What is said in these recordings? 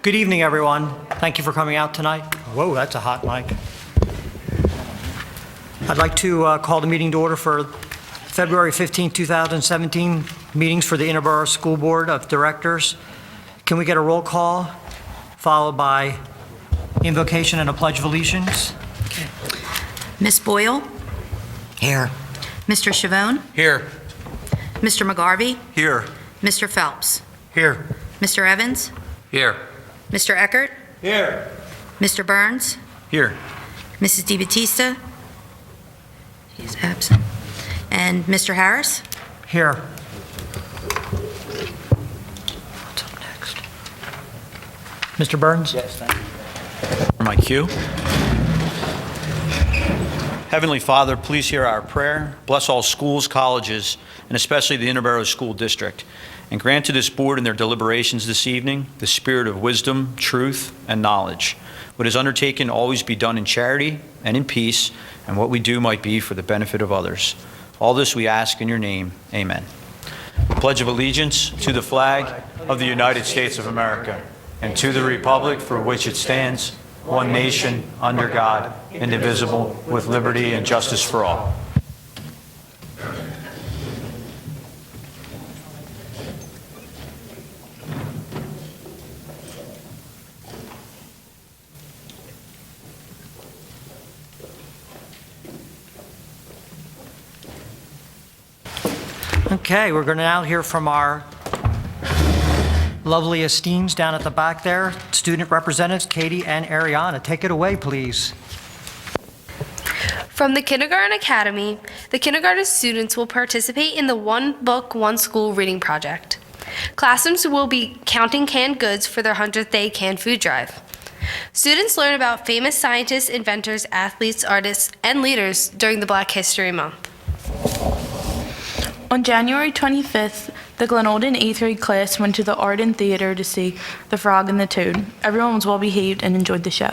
Good evening, everyone. Thank you for coming out tonight. Whoa, that's a hot mic. I'd like to call the meeting to order for February 15, 2017 meetings for the Interboro School Board of Directors. Can we get a roll call followed by invocation and a pledge of allegiance? Okay. Ms. Boyle? Here. Mr. Chavone? Here. Mr. McGarvey? Here. Mr. Phelps? Here. Mr. Evans? Here. Mr. Eckert? Here. Mr. Burns? Here. Mrs. DiBattista? She's absent. And Mr. Harris? Here. What's up next? Mr. Burns? Yes, thank you. For my cue. Heavenly Father, please hear our prayer. Bless all schools, colleges, and especially the Interboro School District. And grant to this board in their deliberations this evening the spirit of wisdom, truth, and knowledge. What is undertaken always be done in charity and in peace, and what we do might be for the benefit of others. All this we ask in your name. Amen. Pledge of allegiance to the flag of the United States of America and to the republic for which it stands, one nation, under God, indivisible, with liberty and justice for all. Okay, we're going to now hear from our lovely esteems down at the back there, student representatives, Katie and Ariana. Take it away, please. From the Kindergarten Academy, the kindergarten students will participate in the One Book, One School reading project. Classrooms will be counting canned goods for their 100th day canned food drive. Students learn about famous scientists, inventors, athletes, artists, and leaders during the Black History Month. On January 25th, the Glen Olden 8th grade class went to the Art and Theater to see The Frog and the Toad. Everyone was well behaved and enjoyed the show.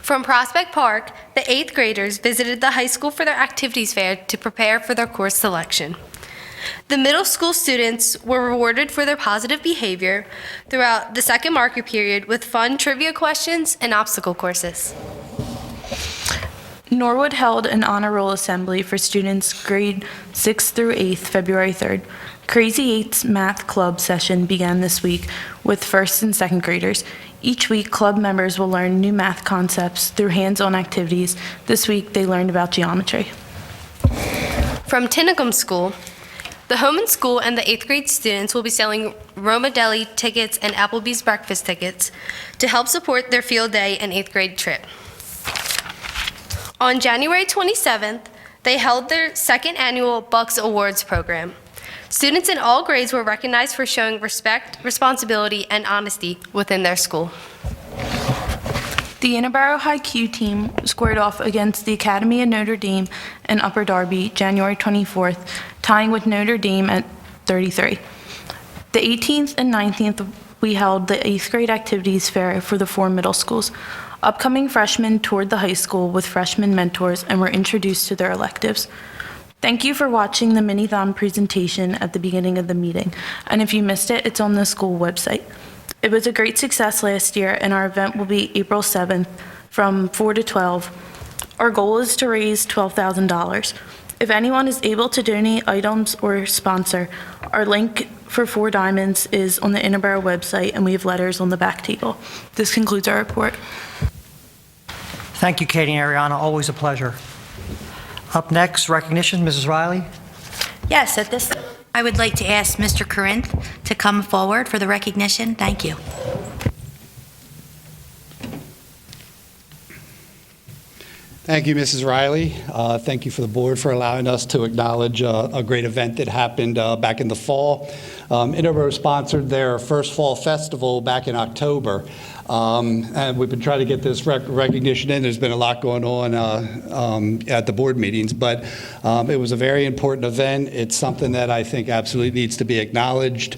From Prospect Park, the 8th graders visited the high school for their activities fair to prepare for their course selection. The middle school students were rewarded for their positive behavior throughout the second marker period with fun trivia questions and obstacle courses. Norwood held an honor roll assembly for students grade 6th through 8th, February 3rd. Crazy 8's math club session began this week with first and second graders. Each week, club members will learn new math concepts through hands-on activities. This week, they learned about geometry. From Tinicum School, the home and school and the 8th grade students will be selling Roma Deli tickets and Applebee's breakfast tickets to help support their field day and 8th grade trip. On January 27th, they held their second annual Bucks Awards program. Students in all grades were recognized for showing respect, responsibility, and honesty within their school. The Interboro High Q team squared off against the Academy of Notre Dame in Upper Darby, January 24th, tying with Notre Dame at 33. The 18th and 19th, we held the 8th grade activities fair for the 4 middle schools. Upcoming freshmen toured the high school with freshman mentors and were introduced to their electives. Thank you for watching the mini-thon presentation at the beginning of the meeting, and if you missed it, it's on the school website. It was a great success last year, and our event will be April 7th from 4 to 12. Our goal is to raise $12,000. If anyone is able to donate items or sponsor, our link for 4 Diamonds is on the Interboro website, and we have letters on the back table. This concludes our report. Thank you, Katie and Ariana. Always a pleasure. Up next, recognition, Mrs. Riley. Yes, at this, I would like to ask Mr. Corinth to come forward for the recognition. Thank you. Thank you, Mrs. Riley. Thank you for the board for allowing us to acknowledge a great event that happened back in the fall. Interboro sponsored their first fall festival back in October. And we've been trying to get this recognition in. There's been a lot going on at the board meetings, but it was a very important event. It's something that I think absolutely needs to be acknowledged.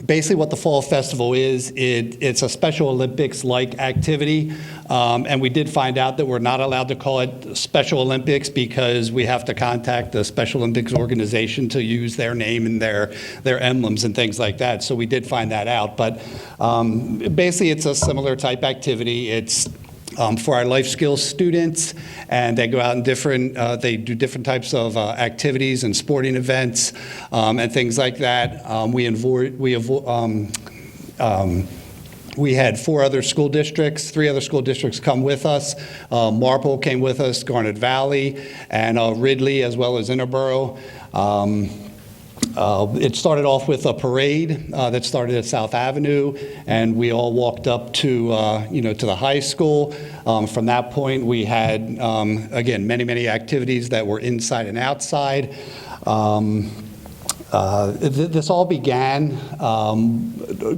Basically what the Fall Festival is, it's a Special Olympics-like activity, and we did find out that we're not allowed to call it Special Olympics because we have to contact the Special Olympics organization to use their name and their emblems and things like that, so we did find that out. But basically it's a similar type activity. It's for our life skills students, and they go out and they do different types of activities and sporting events and things like that. We had three other school districts come with us. Marple came with us, Garnet Valley, and Ridley, as well as Interboro. It started off with a parade that started at South Avenue, and we all walked up to the high school. From that point, we had, again, many activities that were inside and outside. This all began,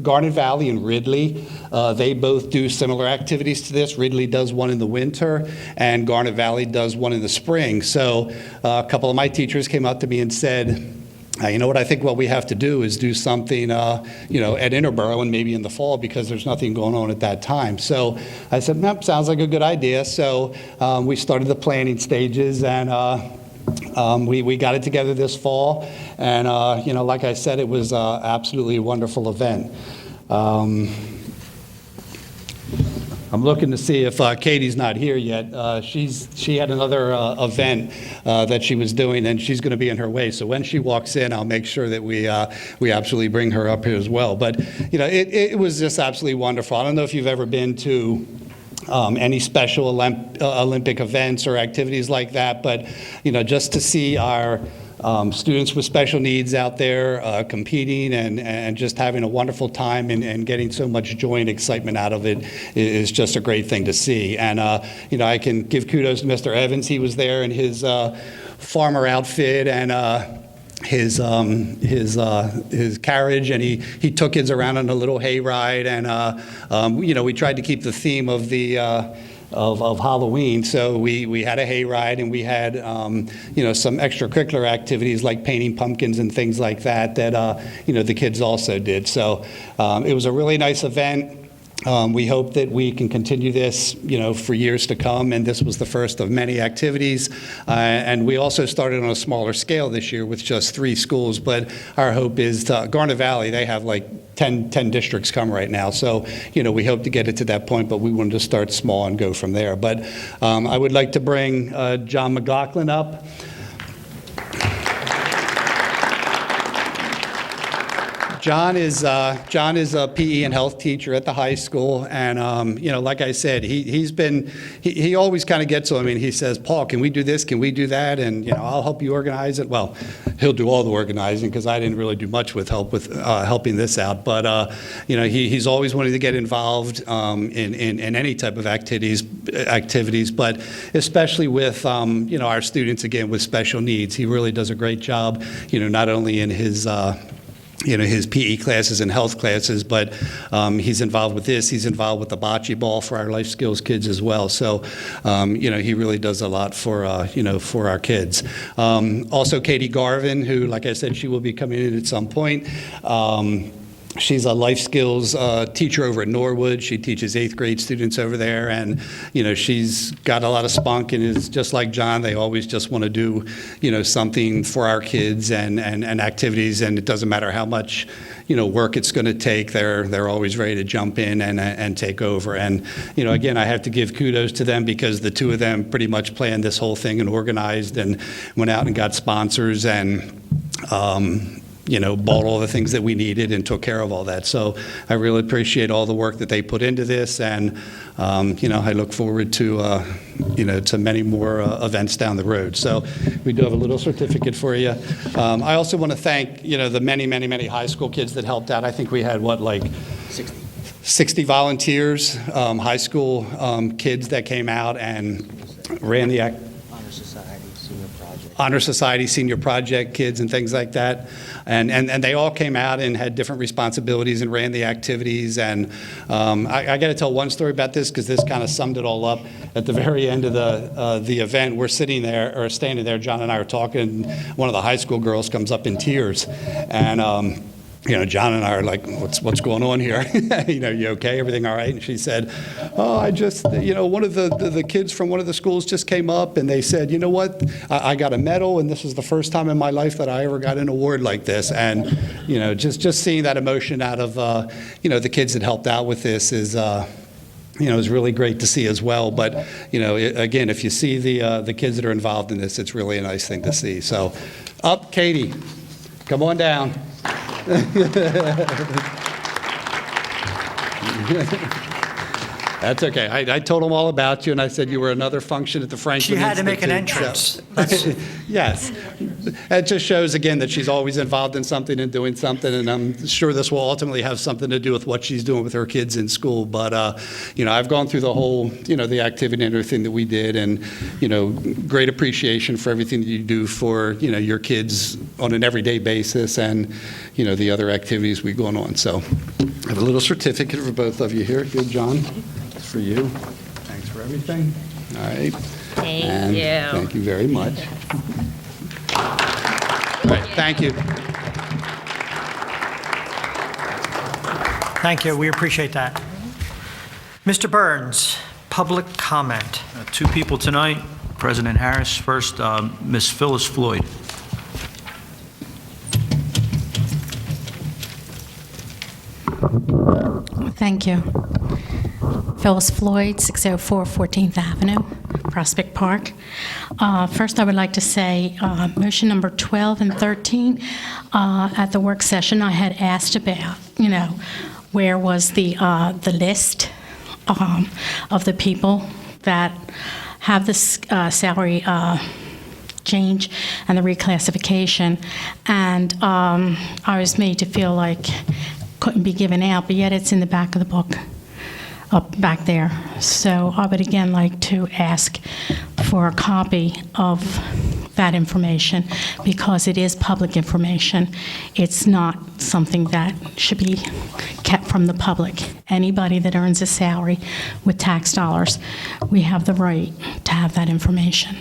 Garnet Valley and Ridley, they both do similar activities to this. Ridley does one in the winter, and Garnet Valley does one in the spring. So a couple of my teachers came up to me and said, you know what, I think what we have to do is do something, at Interboro and maybe in the fall because there's nothing going on at that time. So I said, sounds like a good idea. So we started the planning stages, and we got it together this fall. And, like I said, it was absolutely a wonderful event. I'm looking to see if Katie's not here yet. She had another event that she was doing, and she's going to be in her way. So when she walks in, I'll make sure that we absolutely bring her up here as well. But it was just absolutely wonderful. I don't know if you've ever been to any special Olympic events or activities like that, but just to see our students with special needs out there competing and just having a wonderful time and getting so much joy and excitement out of it is just a great thing to see. And, I can give kudos to Mr. Evans. He was there in his farmer outfit and his carriage, and he took kids around on a little hayride, and we tried to keep the theme of the of Halloween. So we had a hayride, and we had some extracurricular activities like painting pumpkins and things like that the kids also did. So it was a really nice event. We hope that we can continue this, for years to come, and this was the first of many activities. And we also started on a smaller scale this year with just 3 schools, but our hope is Garnet Valley, they have like 10 districts come right now. So, we hope to get it to that point, but we wanted to start small and go from there. But I would like to bring John McLaughlin up. John is a PE and health teacher at the high school, and like I said, he always kind of gets on me, and he says, "Paul, can we do this? Can we do that?" And I'll help you organize it. Well, he'll do all the organizing because I didn't really do much with helping this out. But he's always wanted to get involved in any type of activities, but especially with our students again with special needs. He really does a great job. Not only in his his PE classes and health classes, but he's involved with this. He's involved with the bocce ball for our life skills kids as well. So, he really does a lot for our kids. Also, Katie Garvin, who, like I said, she will be coming in at some point. She's a life skills teacher over at Norwood. She teaches 8th grade students over there, and she's got a lot of spunk and is just like John. They always just want to do something for our kids and activities, and it doesn't matter how much work it's going to take. They're always ready to jump in and take over. And again, I have to give kudos to them because the 2 of them pretty much planned this whole thing and organized and went out and got sponsors and bought all the things that we needed and took care of all that. So I really appreciate all the work that they put into this, and I look forward to to many more events down the road. So we do have a little certificate for you. I also want to thank the many high school kids that helped out. I think we had 60 volunteers, high school kids that came out and ran the Honor Society Senior Project kids and things like that. And they all came out and had different responsibilities and ran the activities. And I got to tell one story about this because this kind of summed it all up. At the very end of the event, we're standing there, John and I are talking. One of the high school girls comes up in tears. And John and I are like, what's going on here? You okay? Everything all right? And she said, oh, I just, one of the kids from one of the schools just came up and they said, you know what? I got a medal and this is the first time in my life that I ever got an award like this. And, just seeing that emotion out of, the kids that helped out with this is really great to see as well. But, again, if you see the kids that are involved in this, it's really a nice thing to see. So up, Katie. Come on down. That's okay. I told them all about you, and I said you were another function at the Franklin She had to make an Institute, entrance. so- Yes. It just shows, again, that she's always involved in something and doing something, and I'm sure this will ultimately have something to do with what she's doing with her kids in school. But, I've gone through the whole, the activity and everything that we did, and, great appreciation for everything that you do for, your kids on an everyday basis and, the other activities we've gone on. So I have a little certificate for both of you here. Here, John. Thanks for you. Thanks for everything. All right. Thank you. Thank you very much. All right, thank you. Thank you, we appreciate that. Mr. Burns, public comment. Two people tonight. President Harris, first, Ms. Phyllis Floyd. Thank you. Phyllis Floyd, 604 14th Avenue, Prospect Park. First, I would like to say, motion number 12 and 13, at the work session, I had asked about, where was the list of the people that have this salary change and the reclassification, and I was made to feel like couldn't be given out, but yet it's in the back of the book, up back there. So I would again like to ask for a copy of that information, because it is public information. It's not something that should be kept from the public. Anybody that earns a salary with tax dollars, we have the right to have that information.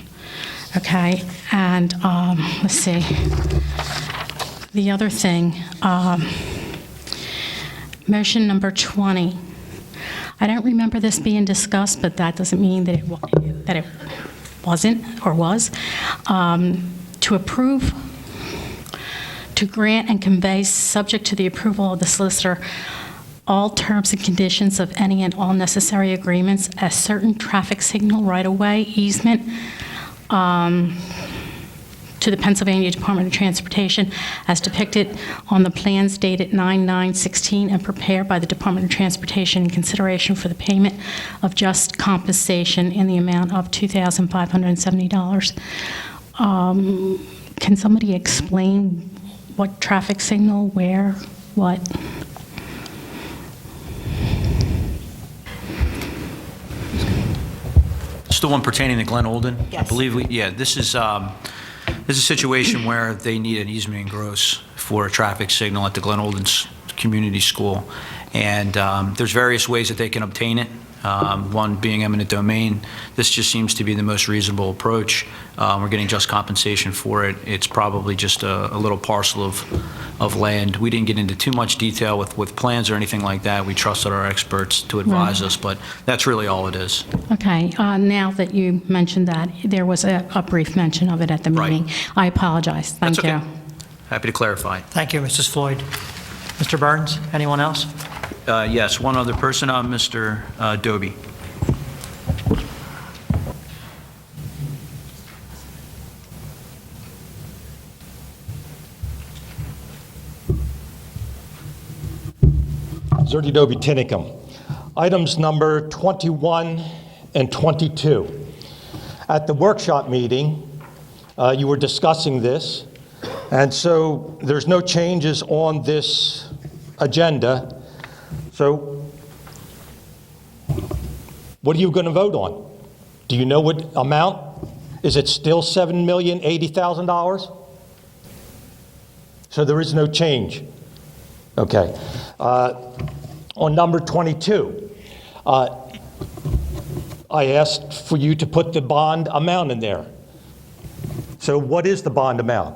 Okay, and let's see. The other thing, motion number 20. I don't remember this being discussed, but that doesn't mean that it wasn't or was. To approve, to grant and convey, subject to the approval of the solicitor, all terms and conditions of any and all necessary agreements, a certain traffic signal right-of-way easement to the Pennsylvania Department of Transportation as depicted on the plans dated 9/9/16 and prepared by the Department of Transportation in consideration for the payment of just compensation in the amount of $2,570. Can somebody explain what traffic signal, where, what? It's the one pertaining to Glen Olden? Yes. I believe, this is a situation where they need an easement in gross for a traffic signal at the Glen Olden Community School. And there's various ways that they can obtain it, one being eminent domain. This just seems to be the most reasonable approach. We're getting just compensation for it. It's probably just a little parcel of land. We didn't get into too much detail with plans or anything like that. We trusted our experts to advise us, but that's really all it is. Okay, now that you mentioned that, there was a brief mention of it at the Right. meeting. I apologize. Thank That's you. okay. Happy to clarify. Thank you, Mrs. Floyd. Mr. Burns, anyone else? Yes, one other person, Mr. Doby. Zerty Doby Tinicum. Items number 21 and 22. At the workshop meeting, you were discussing this, and so there's no changes on this agenda. So what are you going to vote on? Do you know what amount? Is it still $7,080,000? So there is no change. Okay. On number 22, I asked for you to put the bond amount in there. So what is the bond amount?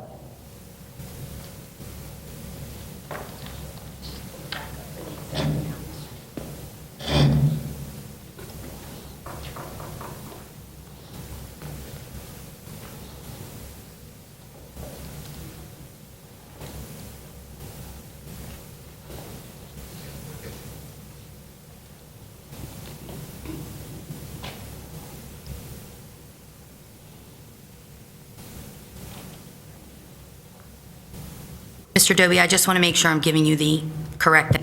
Mr. Doby, I just want to make sure I'm giving you the correct.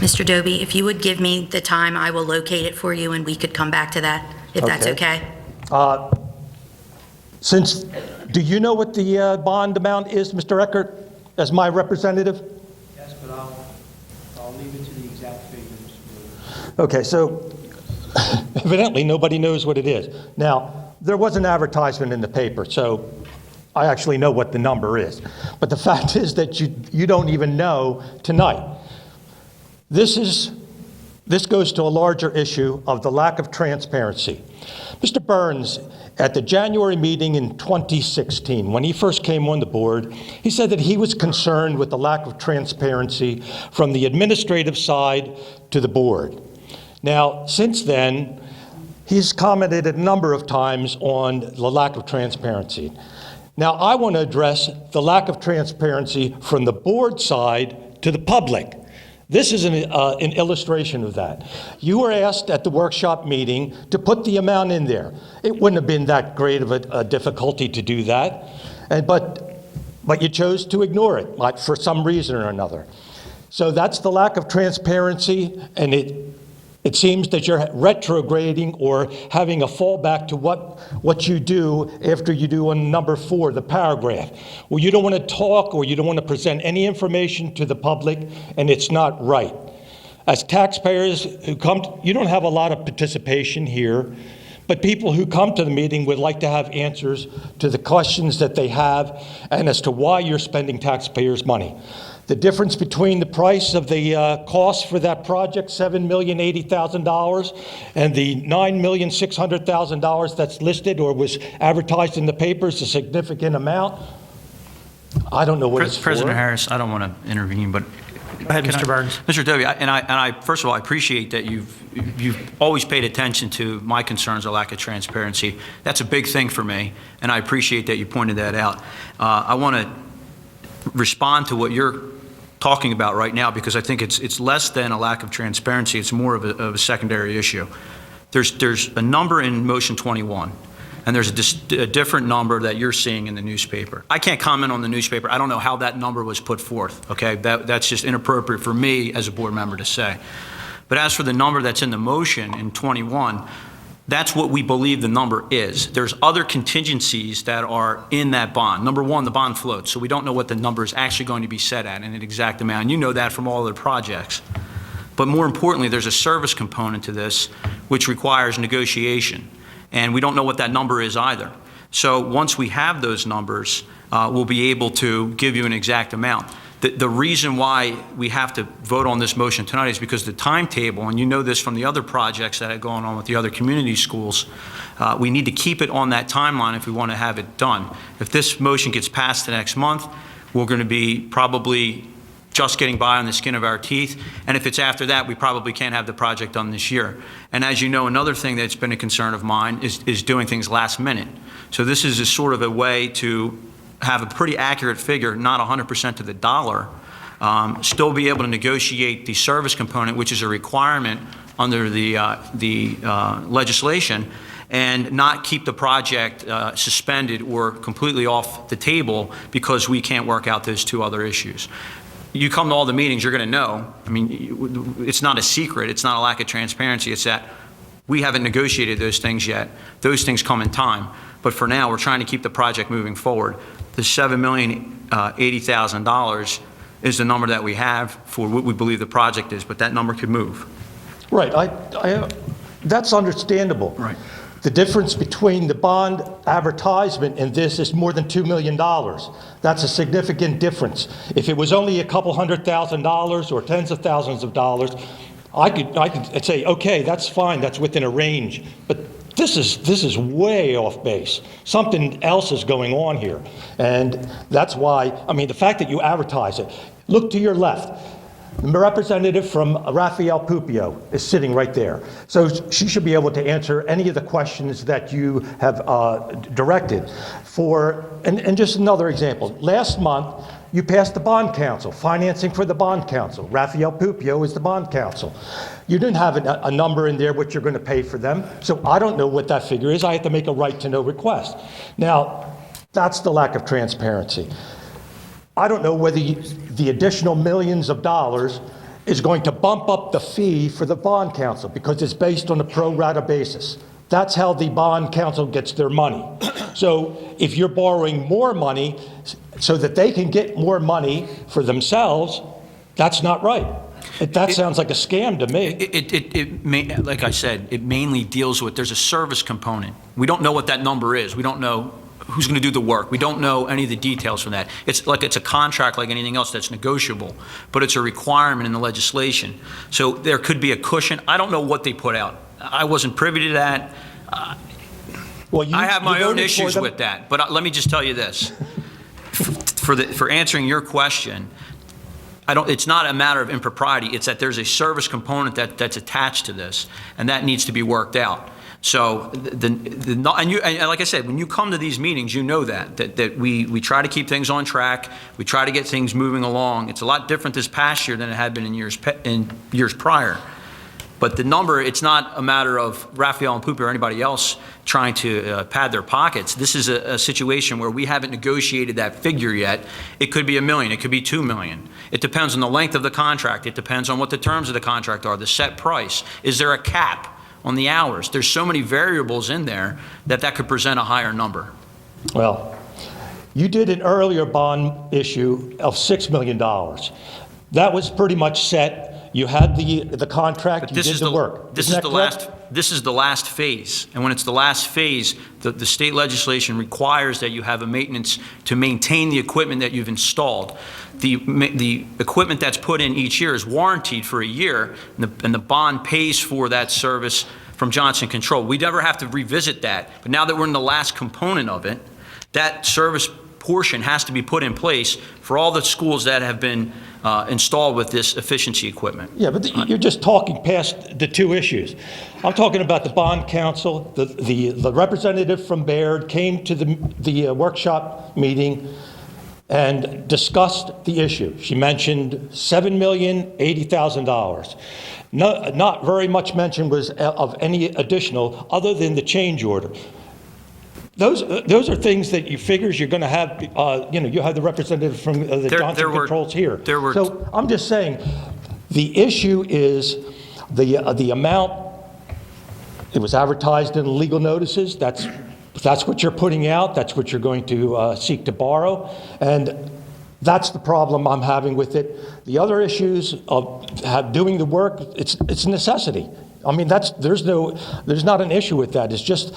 Mr. Doby, if you would give me the time, I will locate it for you, and we could come back to that, if that's okay. Do you know what the bond amount is, Mr. Eckert, as my representative? Yes, but I'll leave it to the exact figure, Mr. Brewer. Okay, so evidently nobody knows what it is. Now, there was an advertisement in the paper, so I actually know what the number is. But the fact is that you don't even know tonight. This goes to a larger issue of the lack of transparency. Mr. Burns, at the January meeting in 2016, when he first came on the board, he said that he was concerned with the lack of transparency from the administrative side to the board. Now, since then, he's commented a number of times on the lack of transparency. Now, I want to address the lack of transparency from the board side to the public. This is an illustration of that. You were asked at the workshop meeting to put the amount in there. It wouldn't have been that great of a difficulty to do that, but you chose to ignore it, like for some reason or another. So that's the lack of transparency, and it seems that you're retrograding or having a fallback to what you do after you do on number 4, the paragraph. Well, you don't want to talk or you don't want to present any information to the public, and it's not right. As taxpayers who come, you don't have a lot of participation here, but people who come to the meeting would like to have answers to the questions that they have and as to why you're spending taxpayers' money. The difference between the price of the cost for that project, $7,080,000, and the $9,600,000 that's listed or was advertised in the papers, a significant amount. I don't know what it's for. President Harris, I don't want to intervene, but Go ahead, Mr. Burns. Mr. Doby, I first of all, I appreciate that you've always paid attention to my concerns of lack of transparency. That's a big thing for me, and I appreciate that you pointed that out. I want to respond to what you're talking about right now, because I think it's less than a lack of transparency. It's more of a secondary issue. There's a number in motion 21, and there's a different number that you're seeing in the newspaper. I can't comment on the newspaper. I don't know how that number was put forth, okay? That's just inappropriate for me as a board member to say. But as for the number that's in the motion in 21, that's what we believe the number is. There's other contingencies that are in that bond. Number one, the bond floats, so we don't know what the number is actually going to be set at in an exact amount. And you know that from all other projects. But more importantly, there's a service component to this, which requires negotiation. And we don't know what that number is either. So once we have those numbers, we'll be able to give you an exact amount. The reason why we have to vote on this motion tonight is because the timetable, and you know this from the other projects that are going on with the other community schools, we need to keep it on that timeline if we want to have it done. If this motion gets passed the next month, we're going to be probably just getting by on the skin of our teeth. And if it's after that, we probably can't have the project done this year. And as you know, another thing that's been a concern of mine is doing things last minute. So this is a sort of a way to have a pretty accurate figure, not 100% to the dollar, still be able to negotiate the service component, which is a requirement under the legislation and not keep the project suspended or completely off the table because we can't work out those two other issues. You come to all the meetings, you're going to know. I mean, it's not a secret. It's not a lack of transparency. It's that we haven't negotiated those things yet. Those things come in time. But for now, we're trying to keep the project moving forward. The $7,080,000 is the number that we have for what we believe the project is, but that number could move. Right, that's understandable. Right. The difference between the bond advertisement and this is more than $2 million. That's a significant difference. If it was only a couple $100,000 or tens of thousands of dollars, I could say, okay, that's fine, that's within a range. But this is way off base. Something else is going on here. And that's why, I mean, the fact that you advertise it, look to your left. The representative from Raphael Pupio is sitting right there. So she should be able to answer any of the questions that you have directed. And just another example. Last month, you passed the bond council, financing for the bond council. Raphael Pupio is the bond council. You didn't have a number in there what you're going to pay for them. So I don't know what that figure is. I have to make a right to know request. Now, that's the lack of transparency. I don't know whether the additional millions of dollars is going to bump up the fee for the bond council because it's based on a pro rata basis. That's how the bond council gets their money. So if you're borrowing more money so that they can get more money for themselves, that's not right. That sounds like a scam to me. Like I said, it mainly deals with, there's a service component. We don't know what that number is. We don't know who's going to do the work. We don't know any of the details from that. It's a contract like anything else that's negotiable, but it's a requirement in the legislation. So there could be a cushion. I don't know what they put out. I wasn't privy to that. Well, I have my own issues with that, but let me just tell you this. For answering your question, it's not a matter of impropriety. It's that there's a service component that's attached to this, and that needs to be worked out. So, and like I said, when you come to these meetings, you know that we try to keep things on track. We try to get things moving along. It's a lot different this past year than it had been in years prior. But the number, it's not a matter of Raphael and Poopy or anybody else trying to pad their pockets. This is a situation where we haven't negotiated that figure yet. It could be $1 million, it could be $2 million. It depends on the length of the contract. It depends on what the terms of the contract are, the set price. Is there a cap on the hours? There's so many variables in there that could present a higher number. Well, you did an earlier bond issue of $6 million. That was pretty much set. You had the contract, you did the work. This is the last phase. And when it's the last phase, the state legislation requires that you have a maintenance to maintain the equipment that you've installed. The equipment that's put in each year is warranted for a year, and the bond pays for that service from Johnson Control. We never have to revisit that. But now that we're in the last component of it, that service portion has to be put in place for all the schools that have been installed with this efficiency equipment. Yeah, but you're just talking past the two issues. I'm talking about the bond council. The representative from Baird came to the workshop meeting and discussed the issue. She mentioned $7,080,000. Not very much mention was of any additional other than the change order. Those are things that you figures you're going to have, you have the representative from the Johnson Controls here. So I'm just saying, the issue is the amount. It was advertised in legal notices. That's what you're putting out. That's what you're going to seek to borrow. And that's the problem I'm having with it. The other issues of doing the work, it's a necessity. I mean, there's not an issue with that. It's just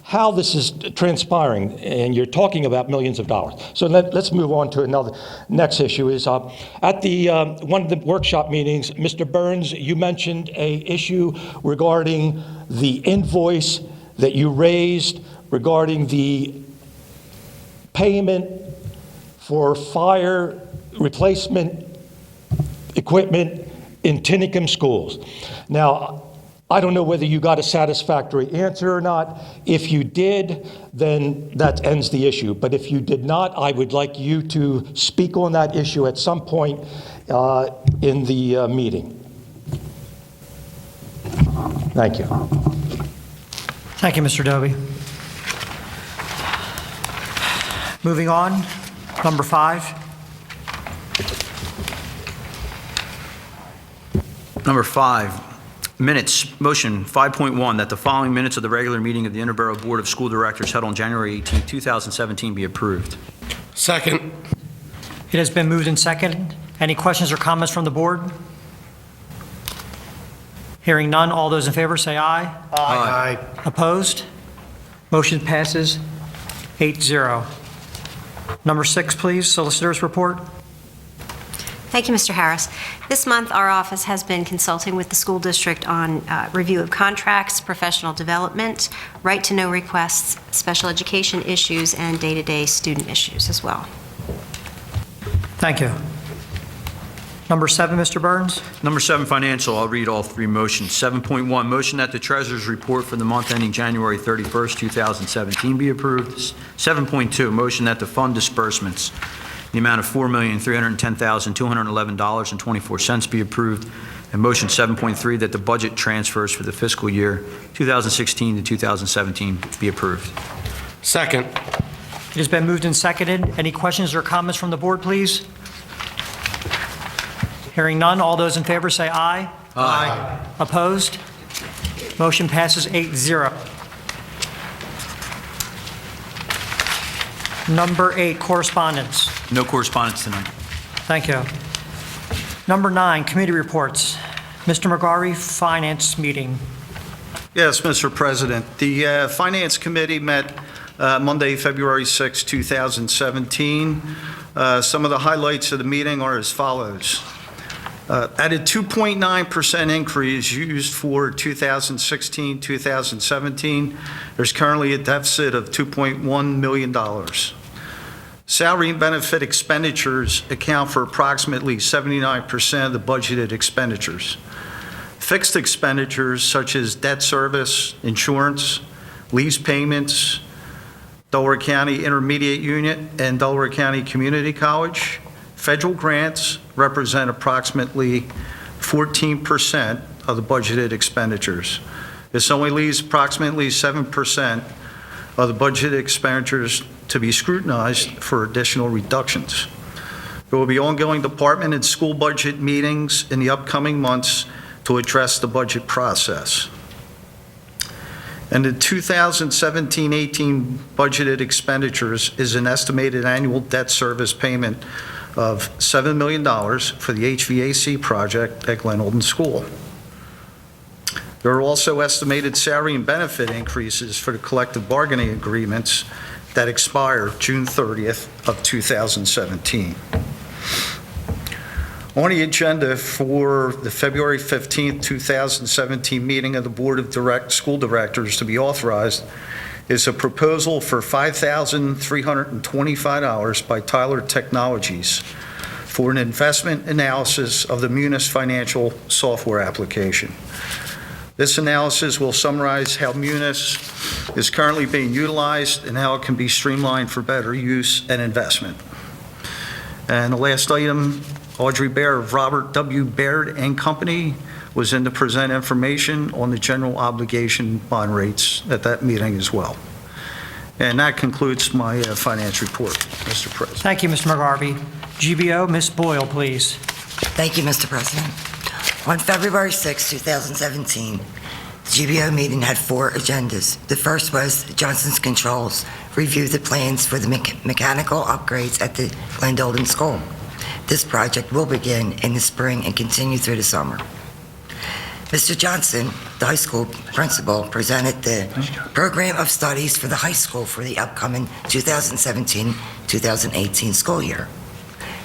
how this is transpiring, and you're talking about millions of dollars. So let's move on to next issue is at the one of the workshop meetings, Mr. Burns, you mentioned a issue regarding the invoice that you raised regarding the payment for fire replacement equipment in Tinicum schools. Now, I don't know whether you got a satisfactory answer or not. If you did, then that ends the issue. But if you did not, I would like you to speak on that issue at some point in the meeting. Thank you. Thank you, Mr. Doby. Moving on, number 5. Number 5, minutes. Motion 5.1, that the following minutes of the regular meeting of the Interboro Board of School Directors held on January 18, 2017 be approved. Second. It has been moved and seconded. Any questions or comments from the board? Hearing none, all those in favor say aye. Aye. Opposed? Motion passes 8-0. Number 6, please, Solicitor's Report. Thank you, Mr. Harris. This month, our office has been consulting with the school district on review of contracts, professional development, right-to-know requests, special education issues, and day-to-day student issues as well. Thank you. Number 7, Mr. Burns. Number 7, financial. I'll read all 3 motions. 7.1, motion that the treasurer's report for the month ending January 31st, 2017 be approved. 7.2, motion that the fund disbursements in the amount of $4,310,211.24 be approved. And motion 7.3, that the budget transfers for the fiscal year 2016 to 2017 be approved. Second. It has been moved and seconded. Any questions or comments from the board, please? Hearing none, all those in favor say aye. Aye. Opposed? Motion passes 8-0. Number 8, correspondence. No correspondence tonight. Thank you. Number 9, committee reports. Mr. McGarvey, Finance meeting. Yes, Mr. President. The Finance Committee met Monday, February 6, 2017. Some of the highlights of the meeting are as follows. At a 2.9% increase used for 2016-2017, there's currently a deficit of $2.1 million. Salary and benefit expenditures account for approximately 79% of the budgeted expenditures. Fixed expenditures such as debt service, insurance, lease payments, Delaware County Intermediate Unit, and Delaware County Community College, federal grants represent approximately 14% of the budgeted expenditures. This only leaves approximately 7% of the budgeted expenditures to be scrutinized for additional reductions. There will be ongoing department and school budget meetings in the upcoming months to address the budget process. And the 2017-18 budgeted expenditures is an estimated annual debt service payment of $7 million for the HVAC project at Glen Olden School. There are also estimated salary and benefit increases for the collective bargaining agreements that expire June 30th of 2017. On the agenda for the February 15th, 2017 meeting of the Board of School Directors to be authorized is a proposal for $5,325 by Tyler Technologies for an investment analysis of the Munis financial software application. This analysis will summarize how Munis is currently being utilized and how it can be streamlined for better use and investment. And the last item, Audrey Baird of Robert W. Baird and Company was in to present information on the general obligation bond rates at that meeting as well. And that concludes my finance report, Mr. President. Thank you, Mr. McGarvey. GBO, Ms. Boyle, please. Thank you, Mr. President. On February 6, 2017, the GBO meeting had 4 agendas. The first was Johnson's Controls, review the plans for the mechanical upgrades at the Glen Olden School. This project will begin in the spring and continue through the summer. Mr. Johnson, the high school principal, presented the program of studies for the high school for the upcoming 2017-2018 school year.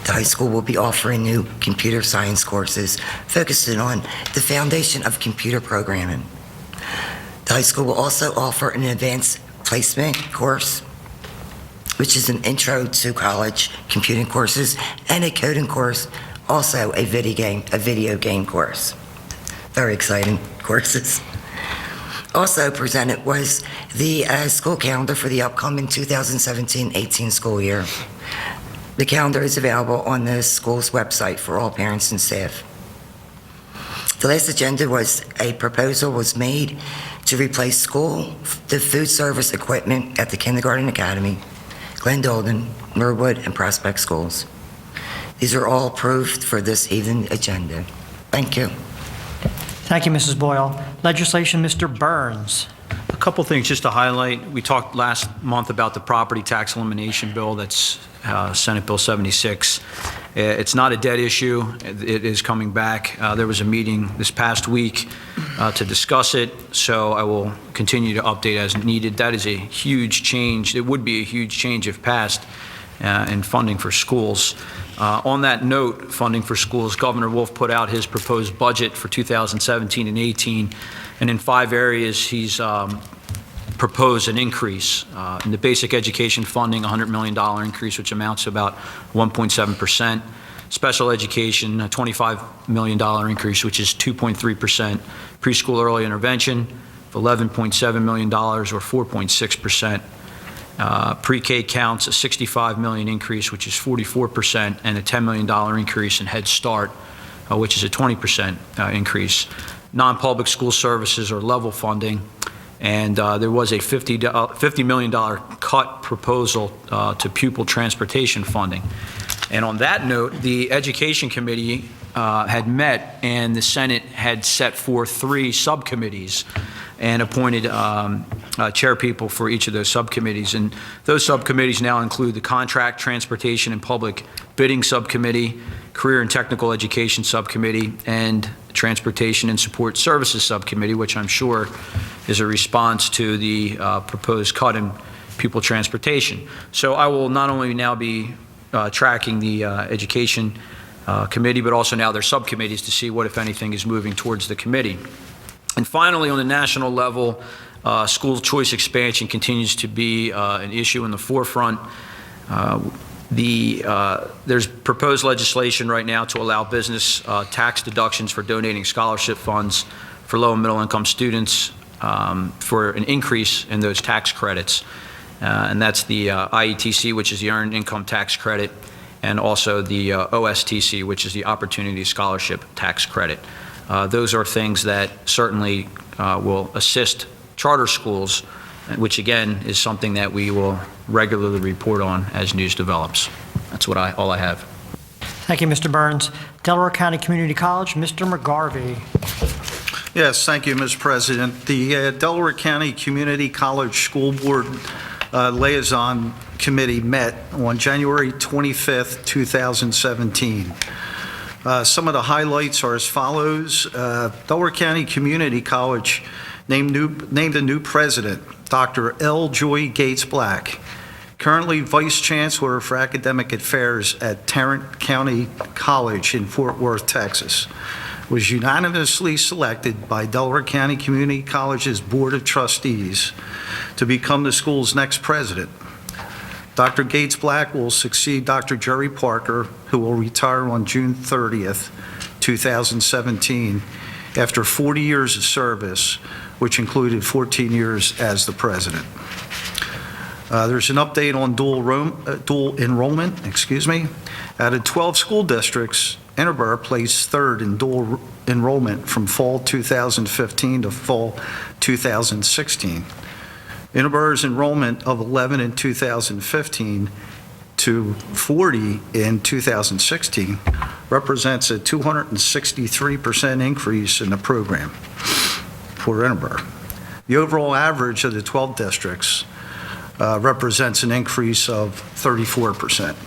The high school will be offering new computer science courses focusing on the foundation of computer programming. The high school will also offer an advanced placement course, which is an intro to college computing courses, and a coding course, also a video game course. Very exciting courses. Also presented was the school calendar for the upcoming 2017-18 school year. The calendar is available on the school's website for all parents and staff. The last agenda was a proposal was made to replace the food service equipment at the Kindergarten Academy, Glendolden, Norwood, and Prospect schools. These are all approved for this evening agenda. Thank you. Thank you, Mrs. Boyle. Legislation, Mr. Burns. A couple things just to highlight. We talked last month about the property tax elimination bill. That's Senate Bill 76. It's not a dead issue. It is coming back. There was a meeting this past week to discuss it, so I will continue to update as needed. That is a huge change. It would be a huge change if passed in funding for schools. On that note, funding for schools, Governor Wolf put out his proposed budget for 2017 and 18, and in 5 areas he's proposed an increase. In the basic education funding, $100 million increase, which amounts to about 1.7%. Special education, a $25 million increase, which is 2.3%. Preschool early intervention, $11.7 million, or 4.6%. Pre-K counts, a $65 million increase, which is 44%, and a $10 million increase in Head Start, which is a 20% increase. Non-public school services or level funding, and there was a $50 million cut proposal to pupil transportation funding. And on that note, the Education Committee had met, and the Senate had set forth 3 subcommittees and appointed chairpeople for each of those subcommittees. And those subcommittees now include the Contract, Transportation, and Public Bidding Subcommittee, Career and Technical Education Subcommittee, and Transportation and Support Services Subcommittee, which I'm sure is a response to the proposed cut in pupil transportation. So I will not only now be tracking the Education Committee, but also now their subcommittees to see what, if anything, is moving towards the committee. And finally, on the national level, school choice expansion continues to be an issue in the forefront. There's proposed legislation right now to allow business tax deductions for donating scholarship funds for low and middle income students for an increase in those tax credits. And that's the IETC, which is the Earned Income Tax Credit, and also the OSTC, which is the Opportunity Scholarship Tax Credit. Those are things that certainly will assist charter schools, which again is something that we will regularly report on as news develops. That's all I have. Thank you, Mr. Burns. Delaware County Community College, Mr. McGarvey. Yes, thank you, Mr. President. The Delaware County Community College School Board Liaison Committee met on January 25th, 2017. Some of the highlights are as follows. Delaware County Community College named a new president, Dr. L. Joy Gates Black, currently Vice Chancellor for Academic Affairs at Tarrant County College in Fort Worth, Texas, was unanimously selected by Delaware County Community College's Board of Trustees to become the school's next president. Dr. Gates Black will succeed Dr. Jerry Parker, who will retire on June 30th, 2017, after 40 years of service, which included 14 years as the president. There's an update on dual enrollment. Out of 12 school districts, Interboro placed 3rd in dual enrollment from fall 2015 to fall 2016. Interboro's enrollment of 11 in 2015 to 40 in 2016 represents a 263% increase in the program for Interboro. The overall average of the 12 districts represents an increase of 34%.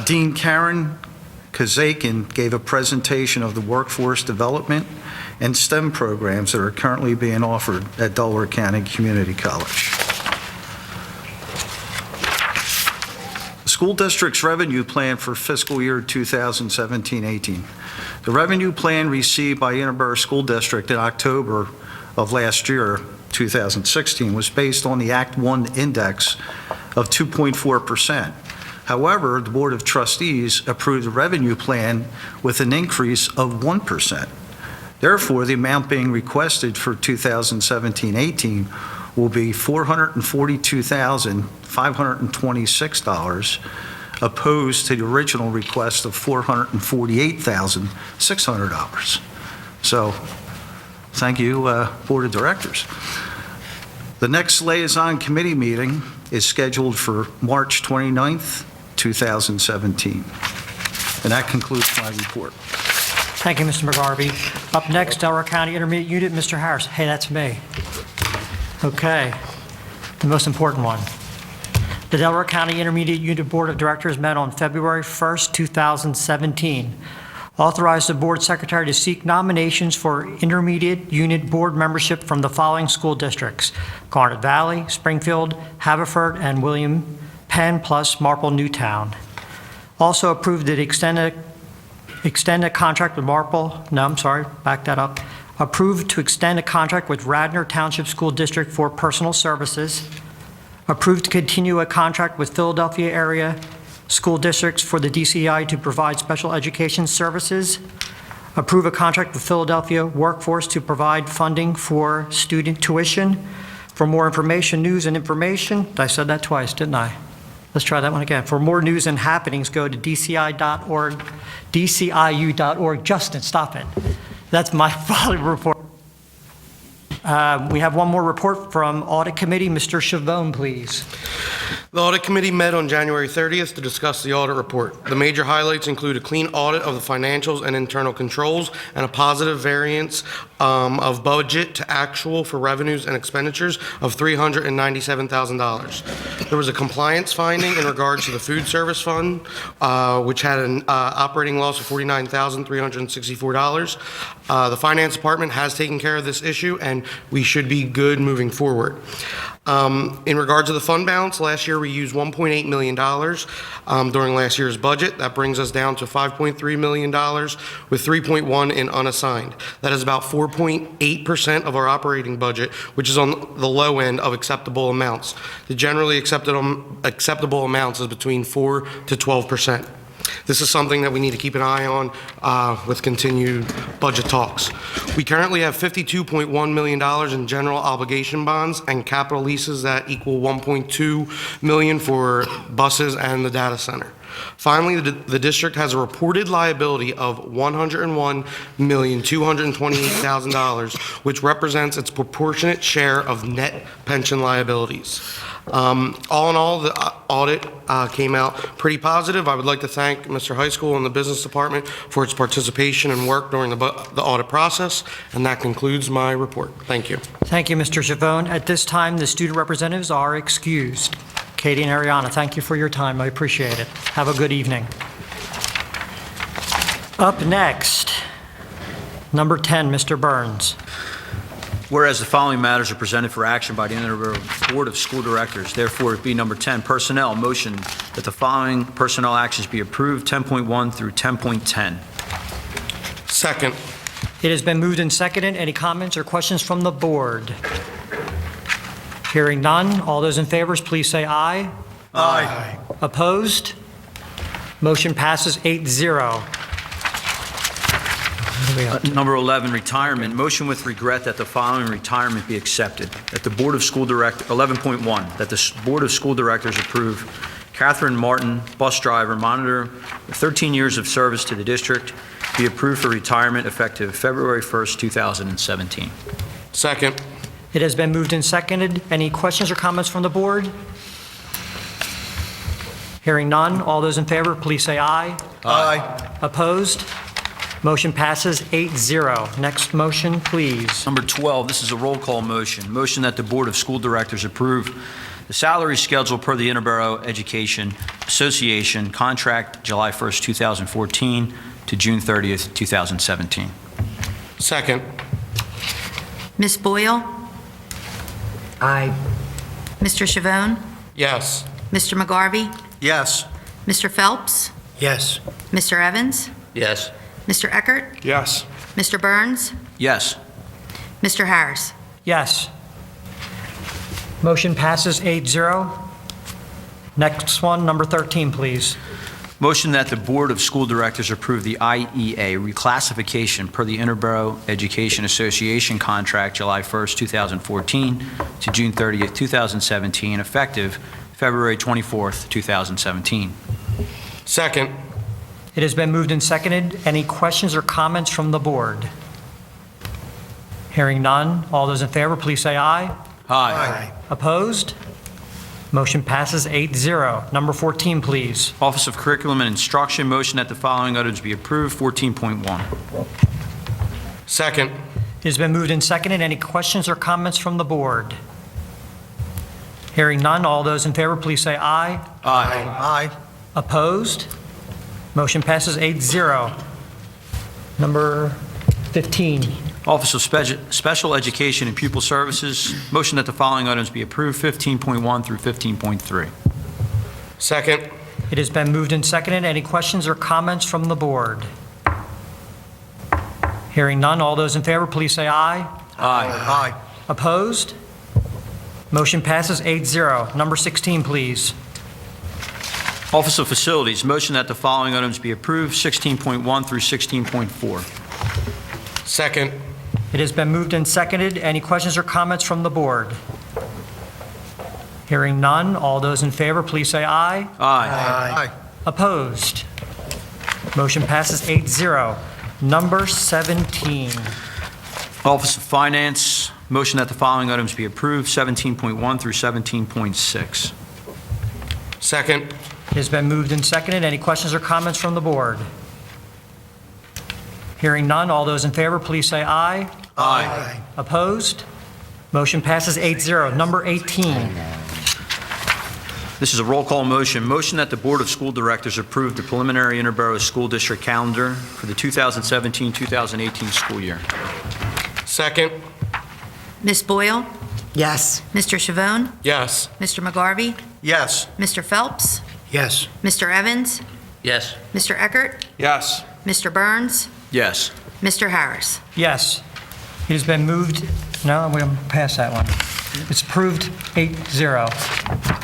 Dean Karen Kazakian gave a presentation of the workforce development and STEM programs that are currently being offered at Delaware County Community College. The school district's revenue plan for fiscal year 2017-18. The revenue plan received by Interboro School District in October of last year, 2016, was based on the Act 1 index of 2.4%. However, the Board of Trustees approved the revenue plan with an increase of 1%. Therefore, the amount being requested for 2017-18 will be $442,526, opposed to the original request of $448,600. So, thank you, Board of Directors. The next liaison committee meeting is scheduled for March 29th, 2017. And that concludes my report. Thank you, Mr. McGarvey. Up next, Delaware County Intermediate Unit, Mr. Harris. Hey, that's me. Okay, the most important one. The Delaware County Intermediate Unit Board of Directors met on February 1st, 2017. Authorized the board secretary to seek nominations for intermediate unit board membership from the following school districts: Garnet Valley, Springfield, Haverford, and William Penn, plus Marple Newtown. Also approved the extended contract with Approved to extend a contract with Radnor Township School District for personal services. Approved to continue a contract with Philadelphia area school districts for the DCI to provide special education services. Approve a contract with Philadelphia Workforce to provide funding for student tuition. For more information, news, and information, I said that twice, didn't I? Let's try that one again. For more news and happenings, go to dci.org, dciu.org. Justin, stop it. That's my following report. We have one more report from Audit Committee. Mr. Chavone, please. The Audit Committee met on January 30th to discuss the audit report. The major highlights include a clean audit of the financials and internal controls and a positive variance of budget to actual for revenues and expenditures of $397,000. There was a compliance finding in regards to the food service fund, which had an operating loss of $49,364. The Finance Department has taken care of this issue, and we should be good moving forward. In regards to the fund balance, last year we used $1.8 million during last year's budget. That brings us down to $5.3 million with $3.1 in unassigned. That is about 4.8% of our operating budget, which is on the low end of acceptable amounts. The generally acceptable amounts is between 4 to 12%. This is something that we need to keep an eye on with continued budget talks. We currently have $52.1 million in general obligation bonds and capital leases that equal $1.2 million for buses and the data center. Finally, the district has a reported liability of $101,228,000, which represents its proportionate share of net pension liabilities. All in all, the audit came out pretty positive. I would like to thank Mr. High School and the Business Department for its participation and work during the audit process, and that concludes my report. Thank you. Thank you, Mr. Chavone. At this time, the student representatives are excused. Katie and Ariana, thank you for your time. I appreciate it. Have a good evening. Up next, number 10, Mr. Burns. Whereas the following matters are presented for action by the Interboro Board of School Directors, therefore it be number 10, personnel, motion that the following personnel actions be approved, 10.1 through 10.10. Second. It has been moved and seconded. Any comments or questions from the board? Hearing none, all those in favor, please say aye. Aye. Opposed? Motion passes 8-0. Number 11, retirement. Motion with regret that the following retirement be accepted. That the Board of School Directors, 11.1, that the Board of School Directors approve Catherine Martin, bus driver, monitor, with 13 years of service to the district, be approved for retirement effective February 1st, 2017. Second. It has been moved and seconded. Any questions or comments from the board? Hearing none, all those in favor, please say aye. Aye. Opposed? Motion passes 8-0. Next motion, please. Number 12, this is a roll call motion. Motion that the Board of School Directors approve the salary schedule per the Interboro Education Association contract July 1st, 2014 to June 30th, 2017. Second. Ms. Boyle? Aye. Mr. Chavone? Yes. Mr. McGarvey? Yes. Mr. Phelps? Yes. Mr. Evans? Yes. Mr. Eckert? Yes. Mr. Burns? Yes. Mr. Harris? Yes. Motion passes 8-0. Next one, number 13, please. Motion that the Board of School Directors approve the IEA reclassification per the Interboro Education Association contract July 1st, 2014 to June 30th, 2017, effective February 24th, 2017. Second. It has been moved and seconded. Any questions or comments from the board? Hearing none. All those in favor, please say aye. Aye. Opposed? Motion passes 8-0. Number 14, please. Office of Curriculum and Instruction, motion that the following items be approved. 14.1. Second. It has been moved and seconded. Any questions or comments from the board? Hearing none. All those in favor, please say aye. Aye. Opposed? Motion passes 8-0. Number 15. Office of Special Education and Pupil Services, motion that the following items be approved. 15.1 through 15.3. Second. It has been moved and seconded. Any questions or comments from the board? Hearing none. All those in favor, please say aye. Aye. Opposed? Motion passes 8-0. Number 16, please. Office of Facilities, motion that the following items be approved. 16.1 through 16.4. Second. It has been moved and seconded. Any questions or comments from the board? Hearing none. All those in favor, please say aye. Aye. Opposed? Motion passes 8-0. Number 17. Office of Finance, motion that the following items be approved. 17.1 through 17.6. Second. It has been moved and seconded. Any questions or comments from the board? Hearing none. All those in favor, please say aye. Aye. Opposed? Motion passes 8-0. Number 18. This is a roll call motion. Motion that the Board of School Directors approve the preliminary Interboro School District calendar for the 2017-2018 school year. Second. Ms. Boyle? Yes. Mr. Chavone? Yes. Mr. McGarvey? Yes. Mr. Phelps? Yes. Mr. Evans? Yes. Mr. Eckert? Yes. Mr. Burns? Yes. Mr. Harris? Yes. It has been moved. No, I'm going to pass that one. It's approved 8-0.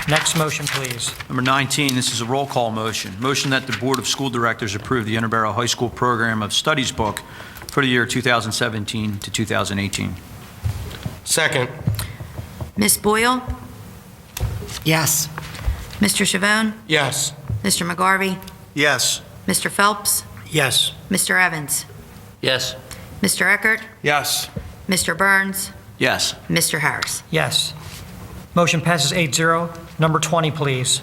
Next motion, please. Number 19, this is a roll call motion. Motion that the Board of School Directors approve the Interboro High School Program of Studies book for the year 2017 to 2018. Second. Ms. Boyle? Yes. Mr. Chavone? Yes. Mr. McGarvey? Yes. Mr. Phelps? Yes. Mr. Evans? Yes. Mr. Eckert? Yes. Mr. Burns? Yes. Mr. Harris? Yes. Motion passes 8-0. Number 20, please.